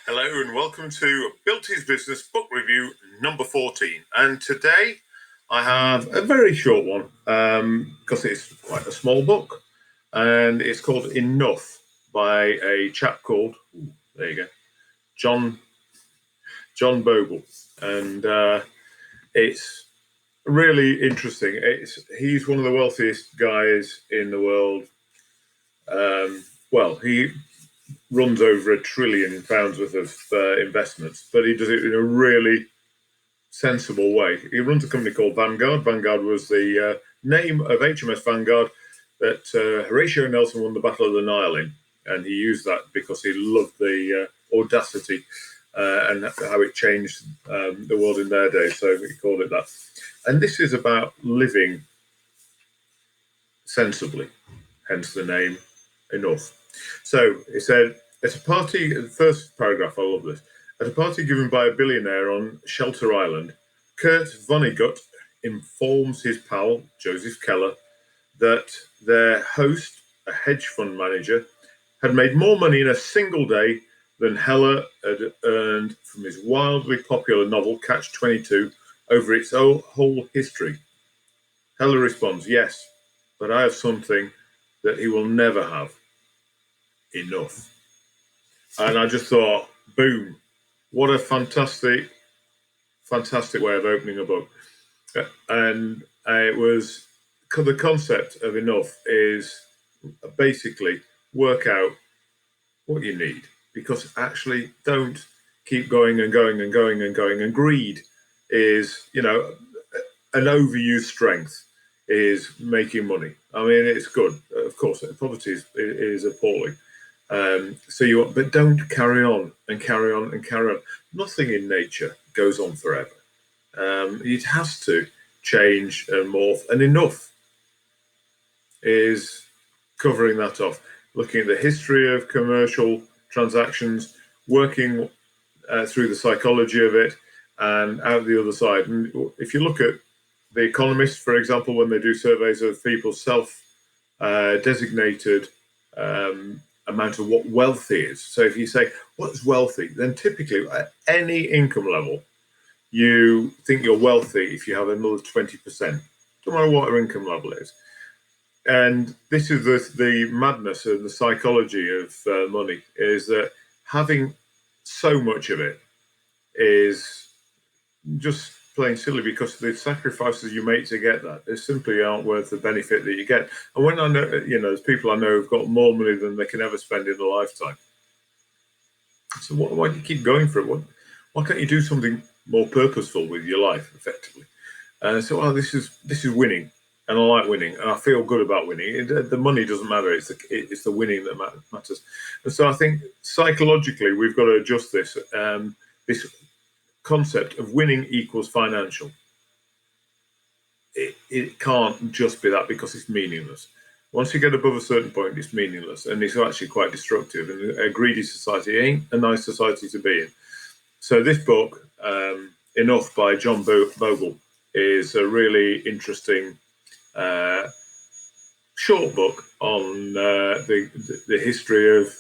Hello and welcome to Bilty's Business Book Review number 14. And today I have a very short one because it's quite a small book, and it's called Enough by a chap called, there you go, John Bogle. And it's really interesting. He's one of the wealthiest guys in the world. He runs over £1 trillion worth of investments, but he does it in a really sensible way. He runs a company called Vanguard. Vanguard was the name of HMS Vanguard that Horatio Nelson won the Battle of the Nile in, and he used that because he loved the audacity and how it changed the world in their day, so he called it that. And this is about living sensibly, hence the name Enough. So he said, at a party, the first paragraph, I love this. At a party given by a billionaire on Shelter Island, Kurt Vonnegut informs his pal, Joseph Keller, that their host, a hedge fund manager, had made more money in a single day than Heller had earned from his wildly popular novel Catch-22 over its whole history. Heller responds, yes, but I have something that he will never have. Enough. And I just thought, boom, what a fantastic way of opening a book. And it was, the concept of enough is basically work out what you need, because actually don't keep going and going and going and going. And greed is, an overused strength is making money. I mean, it's good, of course. Poverty is appalling. But don't carry on and carry on and carry on. Nothing in nature goes on forever. It has to change and morph, and enough is covering that off. Looking at the history of commercial transactions, working through the psychology of it, and out the other side. And if you look at The Economist, for example, when they do surveys of people's self-designated amount of what wealthy is. So if you say, what's wealthy? Then typically at any income level, you think you're wealthy if you have another 20%. No matter what your income level is. And this is the madness of the psychology of money, is that having so much of it is just plain silly, because the sacrifices you make to get that, they simply aren't worth the benefit that you get. And when I know, there's people I know who've got more money than they can ever spend in a lifetime. So why do you keep going for it? Why can't you do something more purposeful with your life, effectively? This is winning, and I like winning, and I feel good about winning. The money doesn't matter; it's the winning that matters. And so I think psychologically we've got to adjust this. This concept of winning equals financial. It can't just be that, because it's meaningless. Once you get above a certain point, it's meaningless, and it's actually quite destructive. And a greedy society ain't a nice society to be in. So this book, Enough by John Bogle, is a really interesting short book on the history of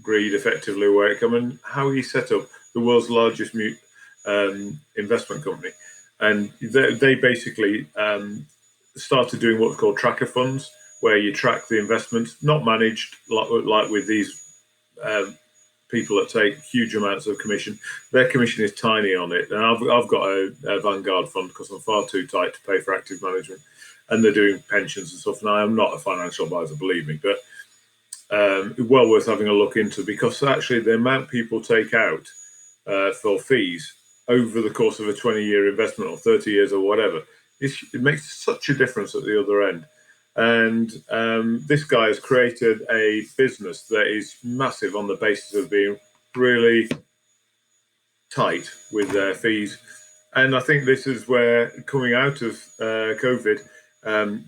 greed, effectively, where it came, and how he set up the world's largest investment company. And they basically started doing what's called tracker funds, where you track the investments, not managed like with these people that take huge amounts of commission. Their commission is tiny on it. And I've got a Vanguard fund because I'm far too tight to pay for active management. And they're doing pensions and stuff. And I am not a financial advisor, believe me, but well worth having a look into, because actually the amount people take out for fees over the course of a 20-year investment, or 30 years or whatever, it makes such a difference at the other end. And this guy has created a business that is massive on the basis of being really tight with their fees. And I think this is where, coming out of COVID,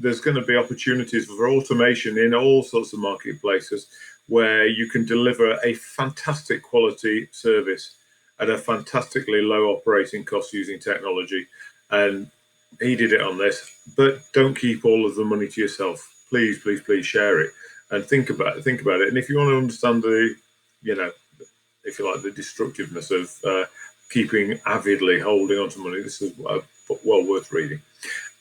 there's going to be opportunities for automation in all sorts of marketplaces, where you can deliver a fantastic quality service at a fantastically low operating cost using technology. And he did it on this. But don't keep all of the money to yourself. Please, please, please share it and think about it. And if you want to understand if you like, the destructiveness of keeping avidly holding on to money. This is well worth reading.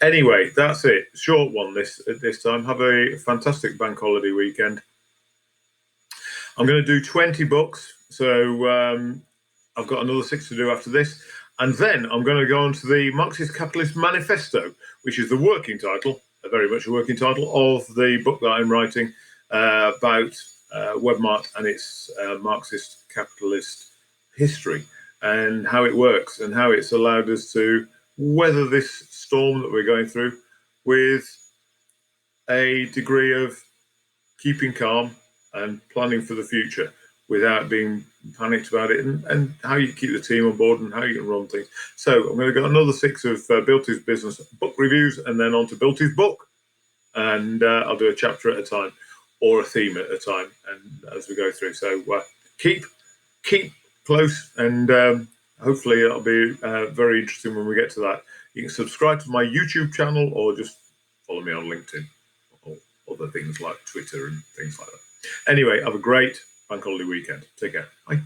Anyway, that's it. Short one this time. Have a fantastic bank holiday weekend. I'm going to do 20 books, so I've got another 6 to do after this. And then I'm going to go on to the Marxist Capitalist Manifesto, which is the working title, very much a working title, of the book that I'm writing about Webmart and its Marxist capitalist history and how it works and how it's allowed us to weather this storm that we're going through with a degree of keeping calm and planning for the future without being panicked about it, and how you keep the team on board and how you can run things. So I'm going to go another 6 of Bilty's business book reviews, and then on to Bilty's book, and I'll do a chapter at a time or a theme at a time, and as we go through. So keep close, and hopefully it'll be very interesting when we get to that. You can subscribe to my YouTube channel or just follow me on LinkedIn or other things like Twitter and things like that. Anyway, have a great bank holiday weekend. Take care. Bye.